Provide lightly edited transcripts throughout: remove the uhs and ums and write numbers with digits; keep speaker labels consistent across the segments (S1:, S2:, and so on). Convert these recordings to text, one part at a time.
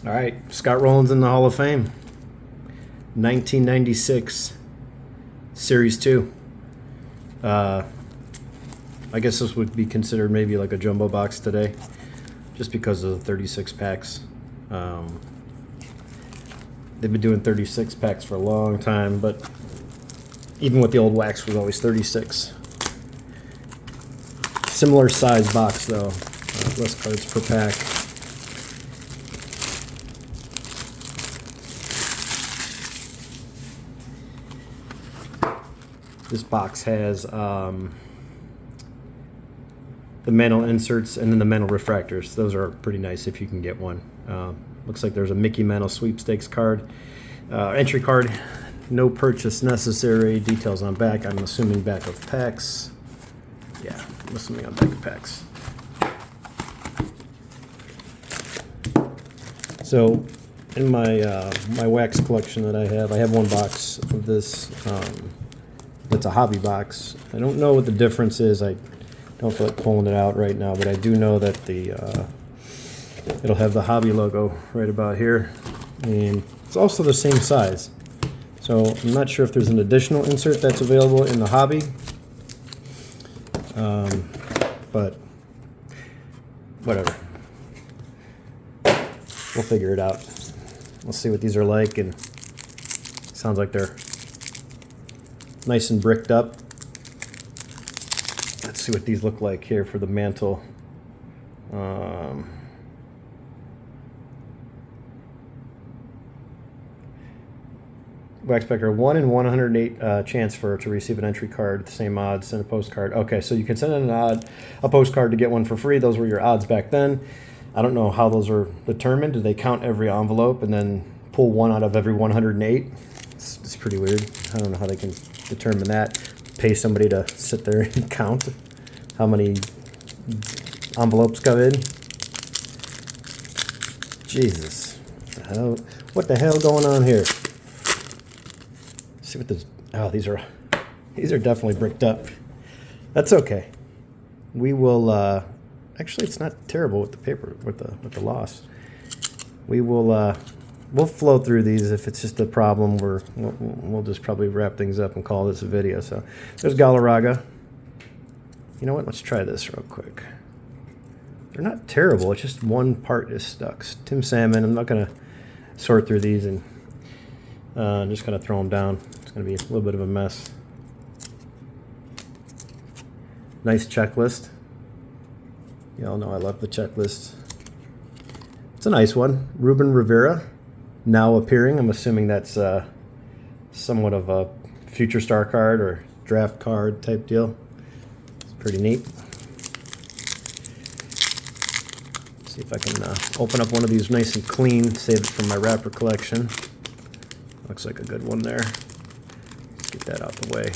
S1: All right, Scott Rolen's in the Hall of Fame. 1996, Series 2. I guess this would be considered maybe like a jumbo box today, just because of the 36 packs. They've been doing 36 packs for a long time, but even with the old wax, was always 36. Similar size box though, less cards per pack. This box has the mantle inserts and then the mantle refractors. Those are pretty nice if you can get one. Looks like there's a Mickey Mantle sweepstakes card. Entry card, no purchase necessary. Details on back. I'm assuming back of packs. Yeah, I'm assuming on back of packs. So in my my wax collection that I have one box of this. It's a hobby box. I don't know what the difference is. I don't feel like pulling it out right now, but I do know that the it'll have the hobby logo right about here, and it's also the same size. So I'm not sure if there's an additional insert that's available in the hobby, but whatever. We'll figure it out. We'll see what these are like, and sounds like they're nice and bricked up. Let's see what these look like here for the mantle. Waxpacker, 1 in 108 chance to receive an entry card, the same odds, send a postcard. Okay, so you can send in a postcard to get one for free. Those were your odds back then. I don't know how those are determined. Do they count every envelope and then pull one out of every 108? It's pretty weird. I don't know how they can determine that. Pay somebody to sit there and count how many envelopes come in. Jesus, what the hell going on here? Let's see what this. Oh, these are definitely bricked up. That's okay. We will. Actually, it's not terrible with the paper with the loss. We will. We'll flow through these. If it's just a problem, we'll just probably wrap things up and call this a video. So there's Galarraga. You know what? Let's try this real quick. They're not terrible. It's just one part is stuck. Tim Salmon. I'm not going to sort through these, and I'm just going to throw them down. It's going to be a little bit of a mess. Nice checklist. Y'all know I love the checklist. It's a nice one. Ruben Rivera. Now appearing. I'm assuming that's somewhat of a future star card or draft card type deal. It's pretty neat. See if I can open up one of these nice and clean, save it from my wrapper collection. Looks like a good one there. Let's get that out the way.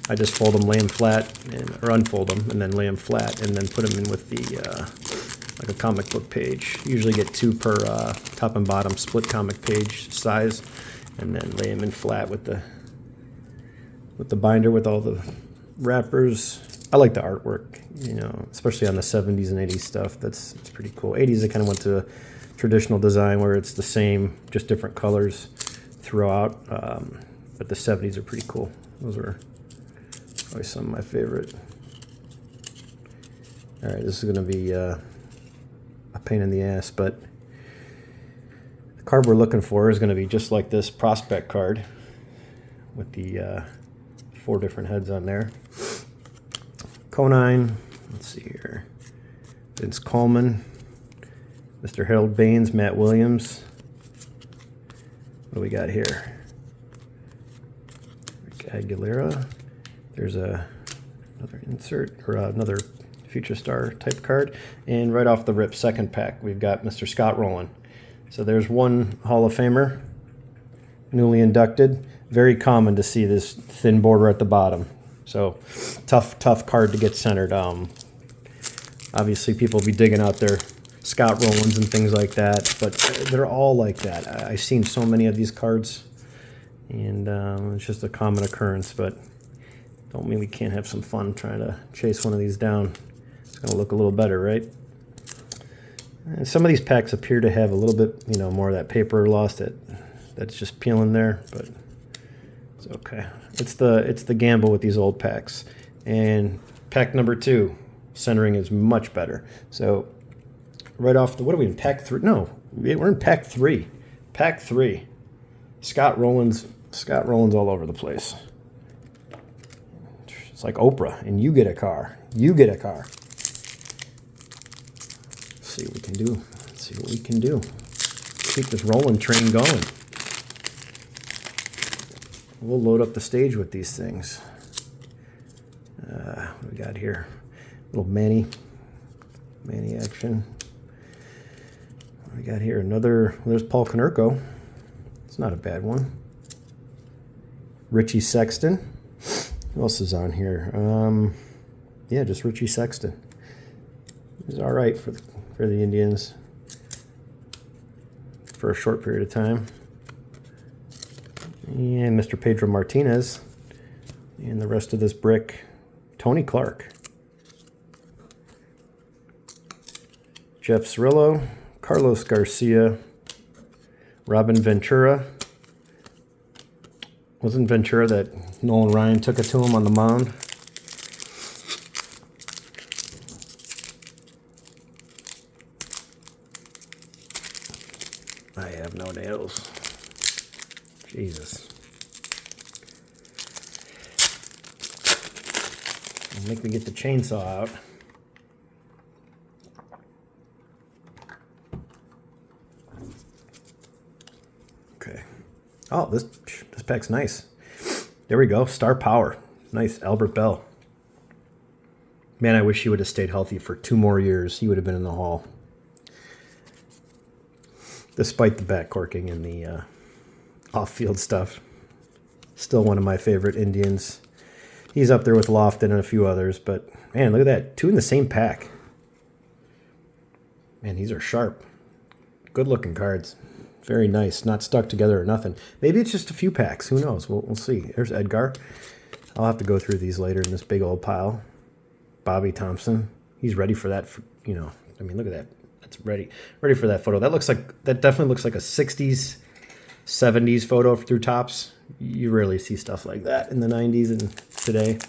S1: I just fold them, lay them flat, or unfold them, and then lay them flat, and then put them in with the like a comic book page. Usually get 2 per top and bottom split comic page size, and then lay them in flat with the binder with all the wrappers. I like the artwork, you know, especially on the 70s and 80s stuff. It's pretty cool. 80s, I kind of went to a traditional design where it's the same, just different colors throughout. But the 70s are pretty cool. Those are probably some of my favorite. All right, this is going to be a pain in the ass, but the card we're looking for is going to be just like this prospect card with the 4 different heads on there. Conine, let's see here, Vince Coleman, Mr. Harold Baines, Matt Williams. What do we got here? Aguilera. There's another insert, or another future star type card. And right off the rip, second pack, we've got Mr. Scott Rolen. So there's one Hall of Famer, newly inducted. Very common to see this thin border at the bottom. So tough card to get centered. Obviously, people will be digging out their Scott Rolens and things like that, but they're all like that. I've seen so many of these cards, and it's just a common occurrence, but don't mean we can't have some fun trying to chase one of these down. It's going to look a little better, right? And some of these packs appear to have a little bit, you know, more of that paper loss that's just peeling there, but it's okay. It's the gamble with these old packs. And pack number 2, centering is much better. So right off the, what are we in, pack 3? No, we're in pack 3. Pack 3. Scott Rolen's all over the place. It's like Oprah, and you get a car. You get a car. Let's see what we can do. Let's see what we can do. Keep this Rolen train going. We'll load up the stage with these things. What we got here? Little Manny action. What we got here? Another, there's Paul Konerko. It's not a bad one. Richie Sexton. Who else is on here? Yeah, just Richie Sexton. He's all right for the Indians for a short period of time. And Mr. Pedro Martinez. And the rest of this brick, Tony Clark. Jeff Cirillo, Carlos Garcia, Robin Ventura. Wasn't Ventura that Nolan Ryan took it to him on the mound? I have no nails. Jesus. Make me get the chainsaw out. Okay. Oh, this pack's nice. There we go. Star Power. Nice. Albert Bell. Man, I wish he would have stayed healthy for 2 more years. He would have been in the Hall. Despite the back corking and the off-field stuff. Still one of my favorite Indians. He's up there with Lofton and a few others, but man, look at that. 2 in the same pack. Man, these are sharp. Good looking cards. Very nice. Not stuck together or nothing. Maybe it's just a few packs. Who knows? We'll see. There's Edgar. I'll have to go through these later in this big old pile. Bobby Thompson. He's ready for that, you know. I mean, look at that. That's ready for that photo. That definitely looks like a 60s, 70s photo through Topps. You rarely see stuff like that in the 90s and today.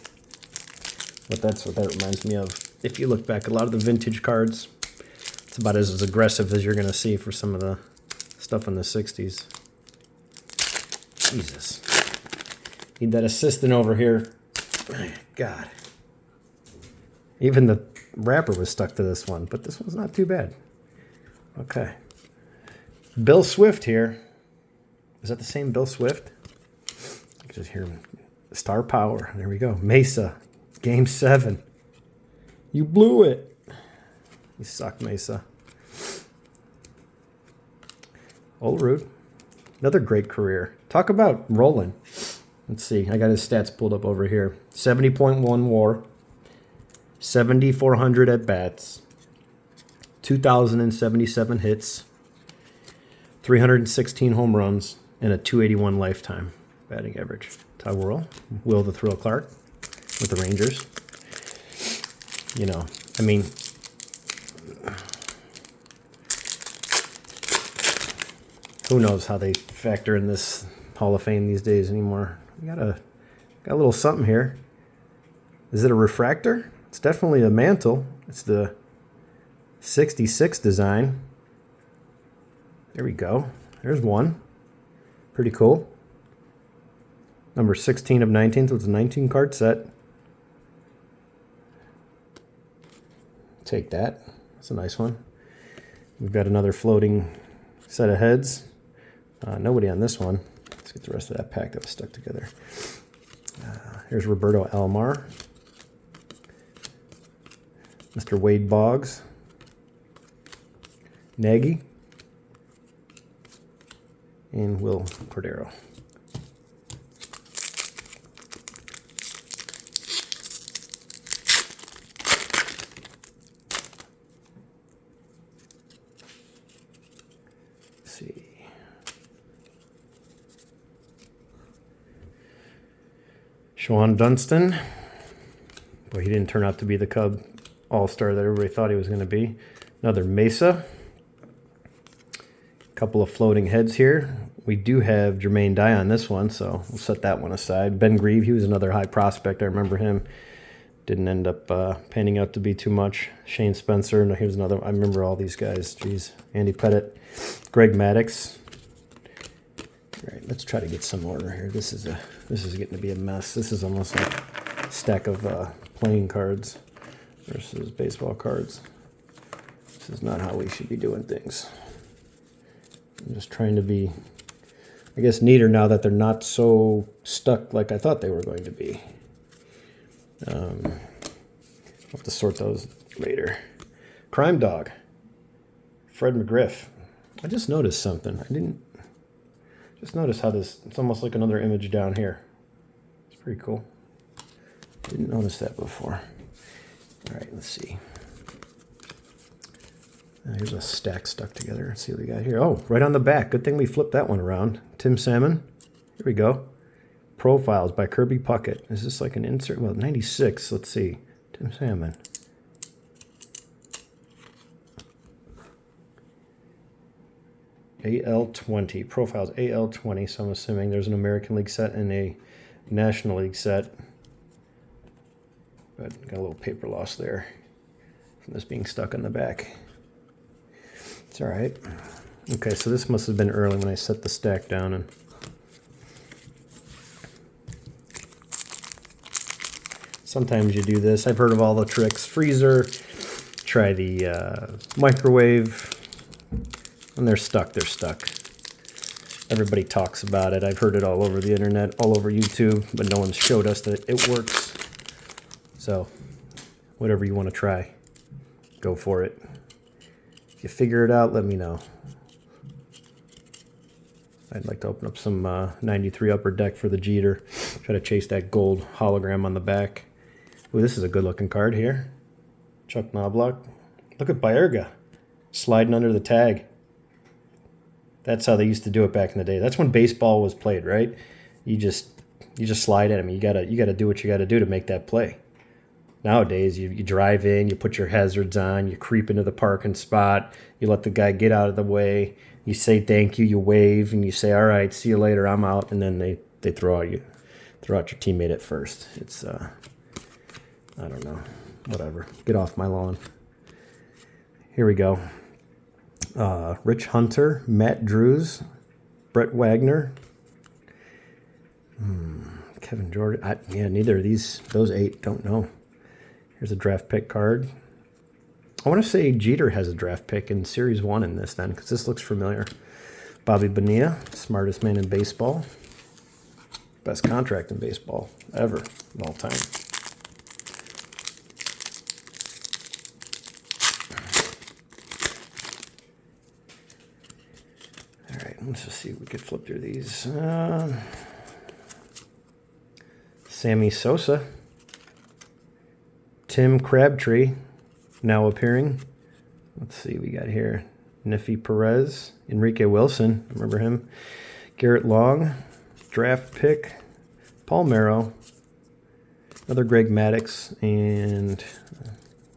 S1: But that's what that reminds me of. If you look back, a lot of the vintage cards, it's about as aggressive as you're going to see for some of the stuff in the 60s. Jesus. Need that assistant over here. God. Even the wrapper was stuck to this one, but this one's not too bad. Okay. Bill Swift here. Is that the same Bill Swift? I can just hear him. Star Power. There we go. Mesa. Game 7. You blew it. You suck, Mesa. Olerud. Another great career. Talk about Rolen. Let's see. I got his stats pulled up over here. 70.1 WAR. 7,400 at bats. 2,077 hits. 316 home runs. And a 281 lifetime batting average. Ty Worrell. Will the Thrill Clark with the Rangers. You know, I mean, who knows how they factor in this Hall of Fame these days anymore. We got a little something here. Is it a refractor? It's definitely a mantle. It's the 66 design. There we go. There's one. Pretty cool. Number 16 of 19, so it's a 19 card set. Take that. That's a nice one. We've got another floating set of heads. Nobody on this one. Let's get the rest of that pack that was stuck together. Here's Roberto Alomar. Mr. Wade Boggs. Nagy. And Will Cordero. Let's see. Sean Dunston. Boy, he didn't turn out to be the Cub all-star that everybody thought he was going to be. Another Mesa. Couple of floating heads here. We do have Jermaine Dye on this one, so we'll set that one aside. Ben Grieve, he was another high prospect. I remember him. Didn't end up panning out to be too much. Shane Spencer, no, here's another. I remember all these guys. Jeez. Andy Pettit, Greg Maddux. All right, let's try to get some order here. This is getting to be a mess. This is almost like a stack of playing cards versus baseball cards. This is not how we should be doing things. I'm just trying to be, I guess, neater now that they're not so stuck like I thought they were going to be. I'll have to sort those later. Crime Dog, Fred McGriff. I just noticed something. I didn't just notice how this, it's almost like another image down here. It's pretty cool. Didn't notice that before. All right, let's see. Here's a stack stuck together. Let's see what we got here. Oh, right on the back. Good thing we flipped that one around. Tim Salmon. Here we go. Profiles by Kirby Puckett. Is this like an insert? Well, 96. Let's see. Tim Salmon. AL20. Profiles AL20. So I'm assuming there's an American League set and a National League set. But got a little paper loss there from this being stuck on the back. It's all right. Okay, so this must have been early when I set the stack down. And sometimes you do this. I've heard of all the tricks. Freezer, try the microwave. When they're stuck, they're stuck. Everybody talks about it. I've heard it all over the internet, all over YouTube, but no one's showed us that it works. So, whatever you want to try, go for it. If you figure it out, let me know. I'd like to open up some 93 Upper Deck for the Jeter. Try to chase that gold hologram on the back. Ooh, this is a good looking card here. Chuck Knobloch. Look at Baerga sliding under the tag. That's how they used to do it back in the day. That's when baseball was played, right? You just slide at him. You gotta do what you gotta do to make that play. Nowadays, you drive in, you put your hazards on, you creep into the parking spot, you let the guy get out of the way, you say thank you, you wave, and you say, all right, see you later, I'm out, and then they throw out your teammate at first. It's, I don't know, whatever. Get off my lawn. Here we go. Rich Hunter, Matt Drews, Brett Wagner, Kevin Jordan. Yeah, neither of those 8, don't know. Here's a draft pick card. I want to say Jeter has a draft pick in Series 1 in this then, because this looks familiar. Bobby Bonilla, smartest man in baseball. Best contract in baseball ever of all time. All right, let's just see if we could flip through these. Sammy Sosa. Tim Crabtree, now appearing. Let's see, we got here Niffy Perez, Enrique Wilson, remember him? Garrett Long, draft pick, Paul Merrow, another Greg Maddux, and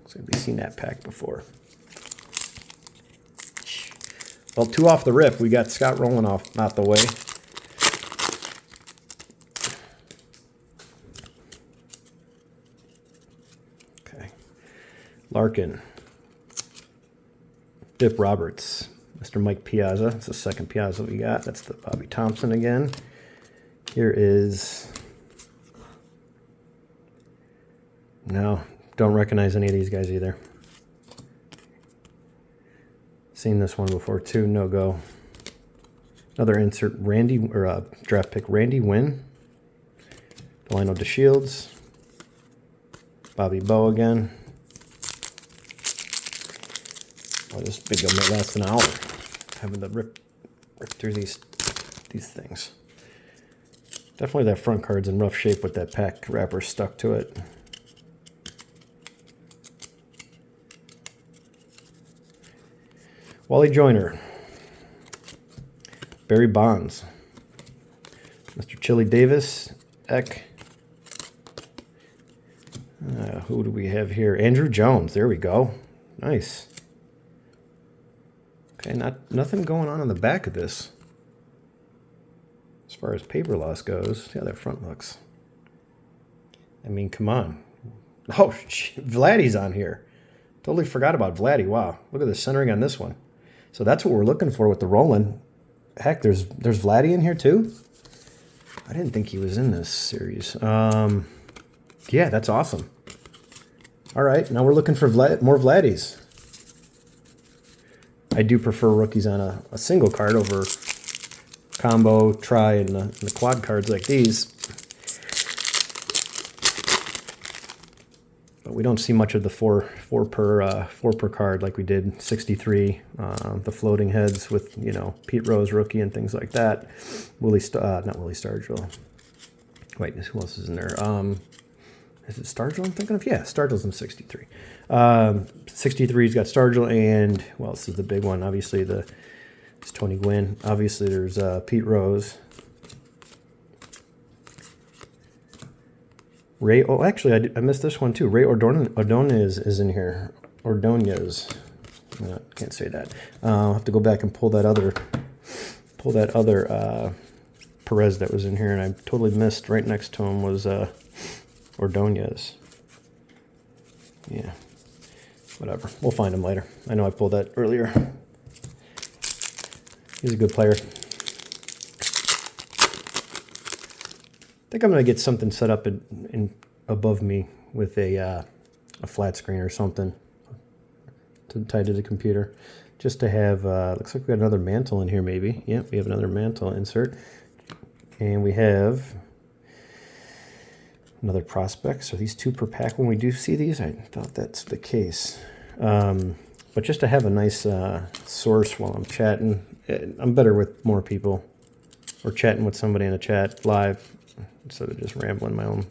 S1: looks like we've seen that pack before. Well, 2 off the rip. We got Scott Rolen out the way. Larkin, Dip Roberts, Mr. Mike Piazza. It's the second Piazza we got. That's the Bobby Thompson again. Here is... No, don't recognize any of these guys either. Seen this one before too. No go. Another insert. Draft pick Randy Wynn. Delino DeShields. Bobby Bowe again. Oh, this video may last an hour. Having to rip through these things. Definitely that front card's in rough shape with that pack wrapper stuck to it. Wally Joyner. Barry Bonds. Mr. Chili Davis. Eck. Who do we have here? Andrew Jones. There we go. Nice. Okay, nothing going on the back of this. As far as paper loss goes, see how that front looks. I mean, come on. Oh, Vladdy's on here. Totally forgot about Vladdy. Wow, look at the centering on this one. So that's what we're looking for with the Rolen. Heck, there's Vladdy in here too? I didn't think he was in this series. Yeah, that's awesome. All right, now we're looking for more Vladdies. I do prefer rookies on a single card over combo, try, and the quad cards like these. But we don't see much of the four per card like we did 63. The floating heads with, you know, Pete Rose rookie and things like that. Not Willie Stargell. Wait, who else is in there? Is it Stargell I'm thinking of? Yeah, Stargell's in 63. 63's got Stargell, and, well, this is the big one. Obviously, it's Tony Gwynn. Obviously, there's Pete Rose. Ray, oh, actually, I missed this one, too. Ray Ordonez is in here. Ordonez. Can't say that. I'll have to go back and pull that other Perez that was in here, and I totally missed. Right next to him was Ordonez. Yeah, whatever. We'll find him later. I know I pulled that earlier. He's a good player. I think I'm going to get something set up in above me with a flat screen or something tied to the computer, just to have, looks like we got another mantle in here maybe. Yep, we have another mantle insert. And we have another prospect. So these 2 per pack when we do see these. I thought that's the case. But just to have a nice source while I'm chatting. I'm better with more people or chatting with somebody in a chat live instead of just rambling my own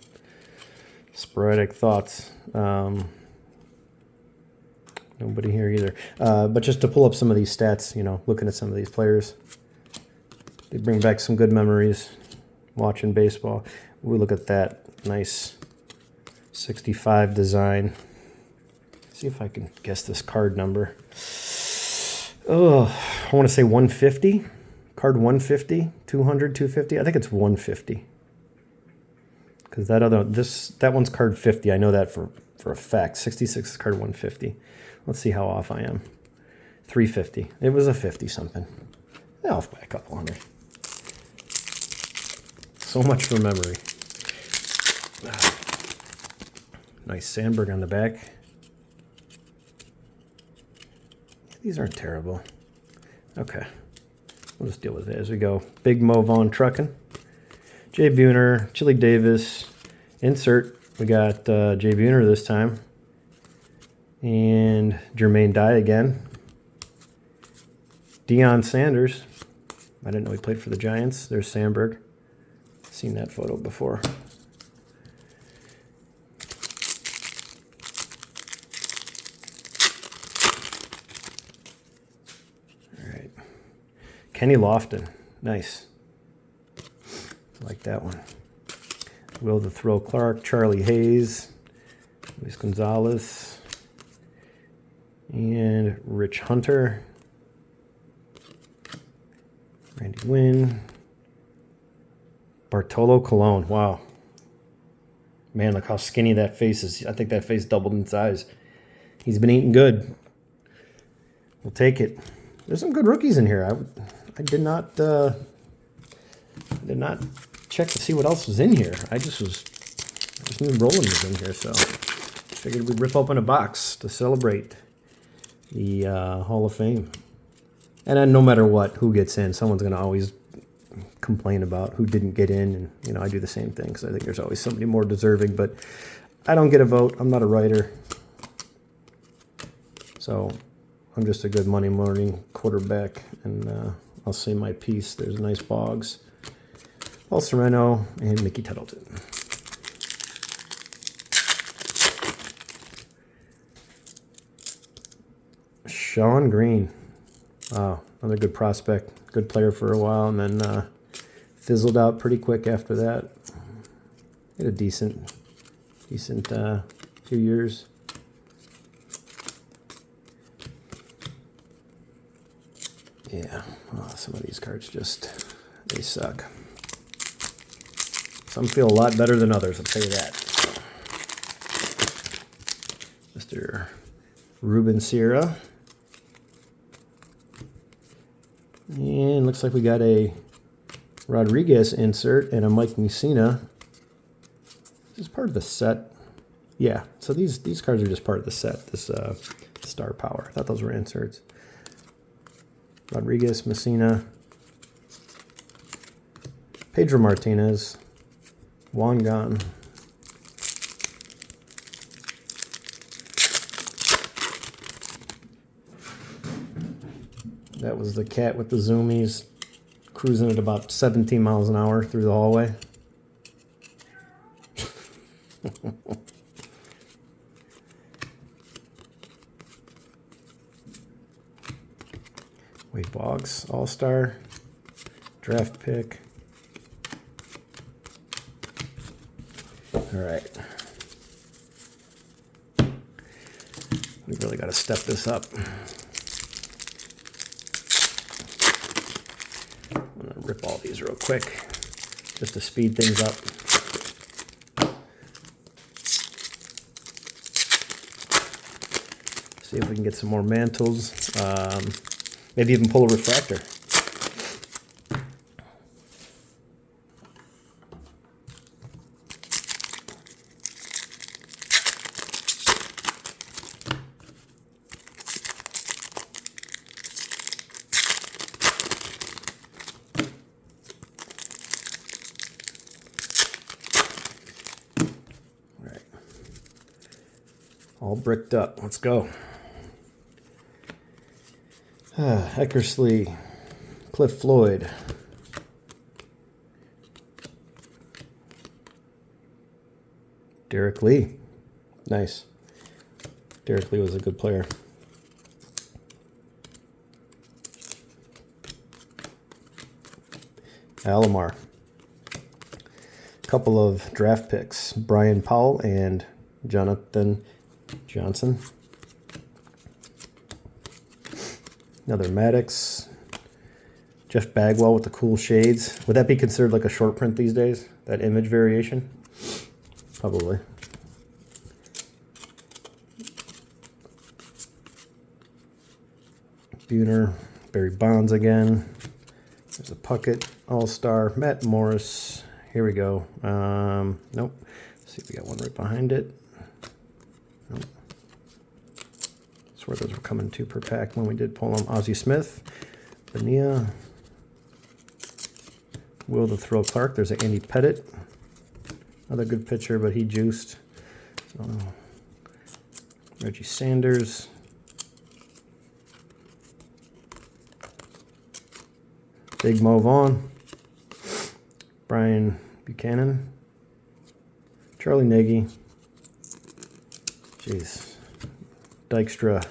S1: sporadic thoughts. Nobody here either. But just to pull up some of these stats, you know, looking at some of these players. They bring back some good memories watching baseball. We look at that nice 65 design. See if I can guess this card number. Oh, I want to say 150. Card 150, 200, 250. I think it's 150. Because that one's card 50. I know that for a fact. 66 is card 150. Let's see how off I am. 350. It was a 50 something. Off by a couple hundred. So much for memory. Nice Sandberg on the back. These aren't terrible. Okay. We'll just deal with it as we go. Big Mo Vaughn trucking. Jay Buhner, Chili Davis. Insert. We got Jay Buhner this time. And Jermaine Dye again. Deion Sanders. I didn't know he played for the Giants. There's Sandberg. Seen that photo before. All right. Kenny Lofton. Nice. Like that one. Will the Thrill Clark. Charlie Hayes. Luis Gonzalez. And Rich Hunter. Randy Wynn. Bartolo Colon. Wow. Man, look how skinny that face is. I think that face doubled in size. He's been eating good. We'll take it. There's some good rookies in here. I did not check to see what else was in here. I just knew Rolen was in here, so figured we'd rip open a box to celebrate the Hall of Fame. And then no matter what, who gets in, someone's going to always complain about who didn't get in. And, you know, I do the same thing because I think there's always somebody more deserving. But I don't get a vote. I'm not a writer. So I'm just a good Monday morning quarterback. And I'll say my piece. There's nice Boggs, Paul Sereno, and Mickey Tettleton. Sean Green. Wow, another good prospect. Good player for a while, and then fizzled out pretty quick after that. Had a decent few years. Yeah, well, some of these cards just, they suck. Some feel a lot better than others, I'll tell you that. Mr. Ruben Sierra. And looks like we got a Rodriguez insert and a Mike Mussina. This is part of the set. Yeah, so these cards are just part of the set, this Star Power. I thought those were inserts. Rodriguez, Mussina, Pedro Martinez, Juan Gon. That was the cat with the zoomies cruising at about 17 miles an hour through the hallway. Wade Boggs, All-Star, draft pick. All right. We really got to step this up. I'm going to rip all these real quick just to speed things up. See if we can get some more mantles. Maybe even pull a refractor. All right. All bricked up. Let's go. Eckersley, Cliff Floyd, Derek Lee. Nice. Derek Lee was a good player. Alomar. A couple of draft picks, Brian Powell and Jonathan Johnson. Another Maddox. Jeff Bagwell with the cool shades. Would that be considered like a short print these days? That image variation? Probably. Buhner. Barry Bonds again. There's a Puckett. All-Star. Matt Morris. Here we go. Nope. Let's see if we got one right behind it. Nope. I swear those were coming 2 per pack when we did pull them. Ozzie Smith, Bonilla, Will the Thrill Clark. There's an Andy Pettit. Another good pitcher, but he juiced. So, Reggie Sanders. Big Mo Vaughn. Brian Buchanan. Charlie Nagy. Jeez. Dykstra,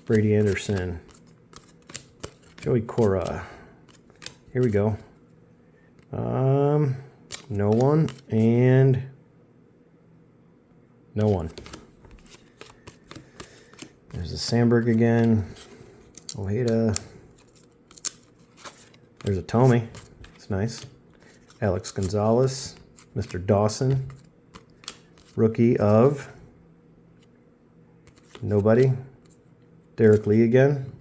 S1: Brady Anderson, Joey Cora. Here we go. No one and no one. There's a Sandberg again. Ojeda. There's a Tommy. It's nice. Alex Gonzalez, Mr. Dawson, rookie of nobody. Derek Lee again.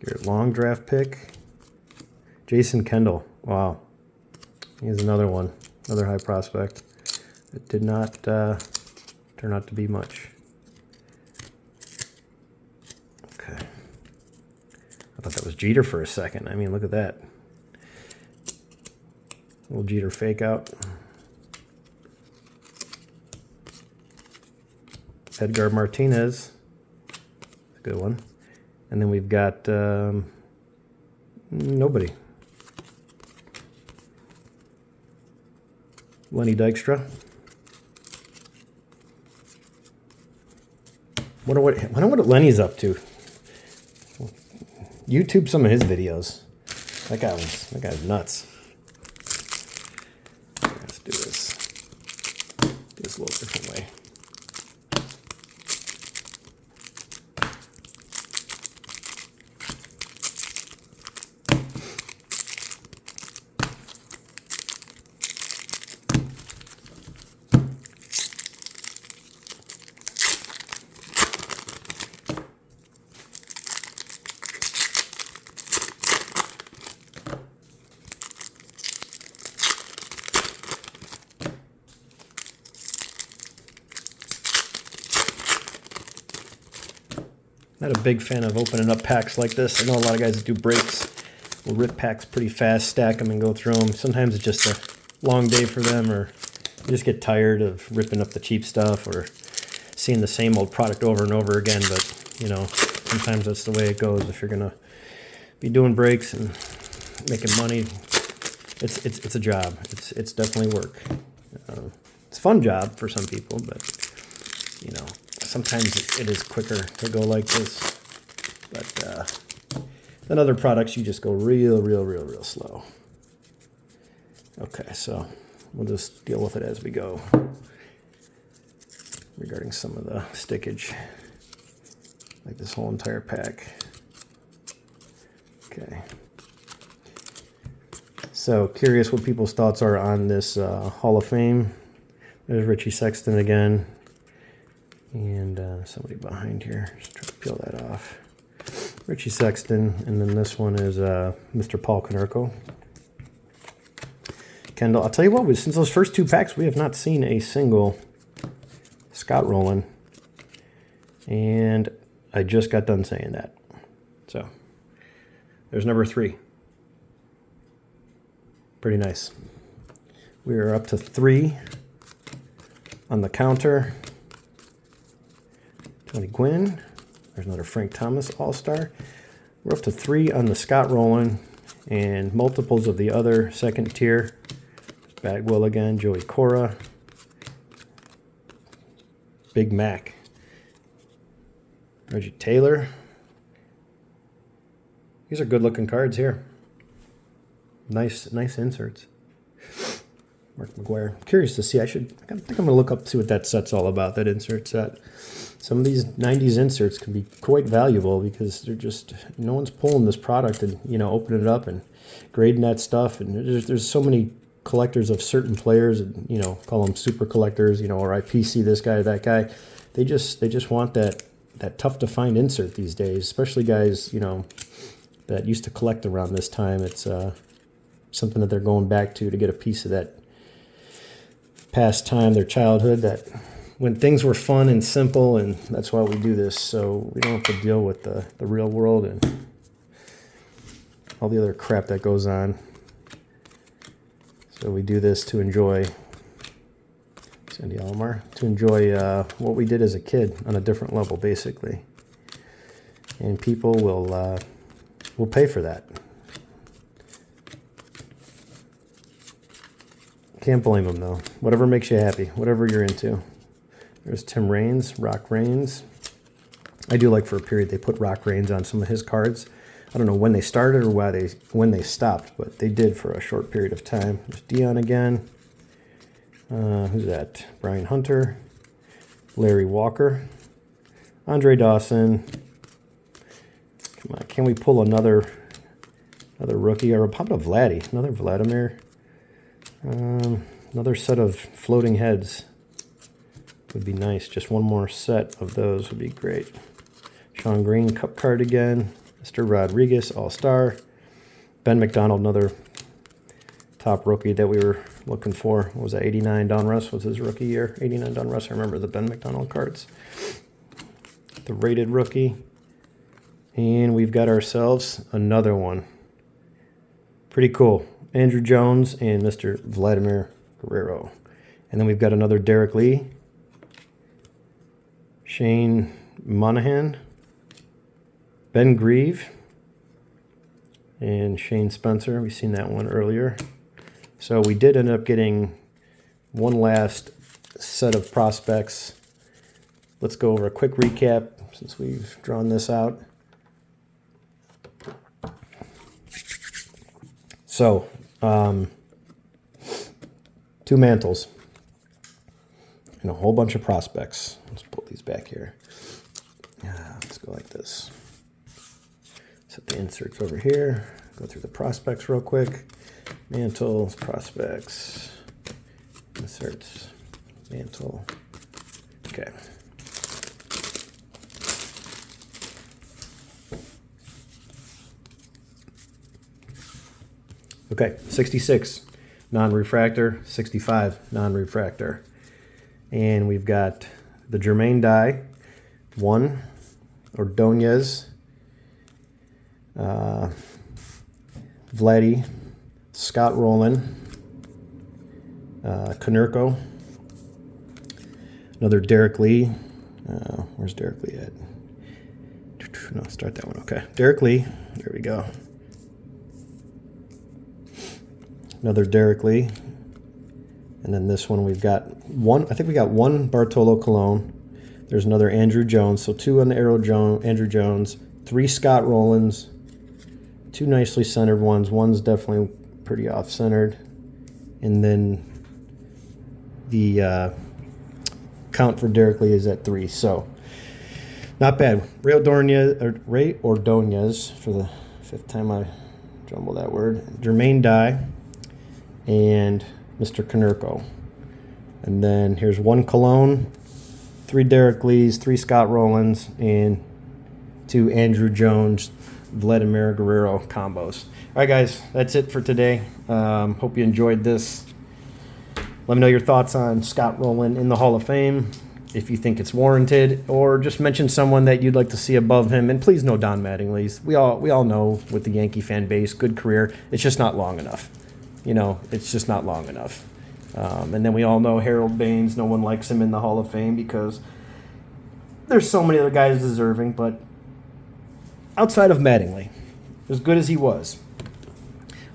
S1: Garrett Long draft pick. Jason Kendall. Wow. Here's another one. Another high prospect. It did not turn out to be much. Okay. I thought that was Jeter for a second. I mean, look at that. Little Jeter fake out. Edgar Martinez. That's a good one. And then we've got nobody. Lenny Dykstra. Wonder what Lenny's up to. YouTube some of his videos. That guy's nuts. Let's do this. Do this a little different way. Not a big fan of opening up packs like this. I know a lot of guys that do breaks will rip packs pretty fast, stack them, and go through them. Sometimes it's just a long day for them, or you just get tired of ripping up the cheap stuff or seeing the same old product over and over again. But, you know, sometimes that's the way it goes. If you're going to be doing breaks and making money, it's a job. It's definitely work. It's a fun job for some people, but, you know, sometimes it is quicker to go like this. But than other products, you just go real slow. Okay, so we'll just deal with it as we go regarding some of the stickage, like this whole entire pack. Okay. So, curious what people's thoughts are on this Hall of Fame. There's Richie Sexton again. And somebody behind here. Just try to peel that off. Richie Sexton. And then this one is Mr. Paul Konerko. Kendall, I'll tell you what, since those first two packs, we have not seen a single Scott Rolen. And I just got done saying that. So, there's number 3. Pretty nice. We are up to 3 on the counter. Tony Gwynn. There's another Frank Thomas All-Star. We're up to 3 on the Scott Rolen and multiples of the other second tier. Bagwell again, Joey Cora, Big Mac, Reggie Taylor. These are good looking cards here. Nice inserts. Mark McGuire. Curious to see. I think I'm going to look up, see what that set's all about, that insert set. Some of these 90s inserts can be quite valuable because they're just, no one's pulling this product and, you know, opening it up and grading that stuff. And there's so many collectors of certain players, and, you know, call them super collectors, you know, or I PC this guy or that guy. They just want that tough to find insert these days, especially guys, you know, that used to collect around this time. It's something that they're going back to get a piece of that past time, their childhood, that when things were fun and simple, and that's why we do this, so we don't have to deal with the real world and all the other crap that goes on. So we do this to enjoy, Sandy Alomar, to enjoy what we did as a kid on a different level, basically. And people will pay for that. Can't blame them, though. Whatever makes you happy, whatever you're into. There's Tim Raines, Rock Raines. I do like for a period they put Rock Raines on some of his cards. I don't know when they started or when they stopped, but they did for a short period of time. There's Dion again. Who's that? Brian Hunter. Larry Walker. Andre Dawson. Come on, can we pull another rookie? Or how about a Vladdy? Another Vladimir. Another set of floating heads would be nice. Just one more set of those would be great. Sean Green, Cup card again. Mr. Rodriguez, All-Star. Ben McDonald, another top rookie that we were looking for. What was that, 89? Donruss was his rookie year. 89 Donruss, I remember the Ben McDonald cards. The rated rookie. And we've got ourselves another one. Pretty cool. Andrew Jones and Mr. Vladimir Guerrero. And then we've got another Derek Lee. Shane Monahan. Ben Grieve. And Shane Spencer. We've seen that one earlier. So we did end up getting one last set of prospects. Let's go over a quick recap since we've drawn this out. So, 2 mantles and a whole bunch of prospects. Let's pull these back here. Let's go like this. Set the inserts over here. Go through the prospects real quick. Mantles, prospects, inserts, mantle. Okay. Okay, 66 non-refractor, 65 non-refractor. And we've got the Jermaine die, 1, Ordonez, Vladdy, Scott Rolen, Konerko, another Derek Lee. Where's Derek Lee at? No, start that one. Okay, Derek Lee. There we go. Another Derek Lee. And then this one we've got one. I think we got one Bartolo Colon. There's another Andrew Jones. So 2 on the Andrew Jones. 3 Scott Rolens. 2 nicely centered ones. One's definitely pretty off-centered. And then the count for Derek Lee is at 3. So not bad. Ray Ordonez, for the 5th time I jumble that word. Jermaine Dye and Mr. Konerko. And then here's 1 Cologne, 3 Derek Lees, 3 Scott Rolens, and 2 Andrew Jones, Vladimir Guerrero combos. All right, guys, that's it for today. Hope you enjoyed this. Let me know your thoughts on Scott Rolen in the Hall of Fame, if you think it's warranted, or just mention someone that you'd like to see above him. And please no Don Mattingly's. We all know with the Yankee fan base, good career, it's just not long enough. You know, it's just not long enough. And then we all know Harold Baines. No one likes him in the Hall of Fame because there's so many other guys deserving. But outside of Mattingly, as good as he was,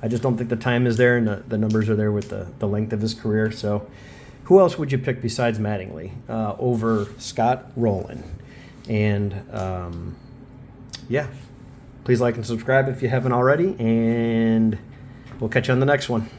S1: I just don't think the time is there and the numbers are there with the length of his career. So who else would you pick besides Mattingly over Scott Rolen? And, yeah, please like and subscribe if you haven't already. And we'll catch you on the next one.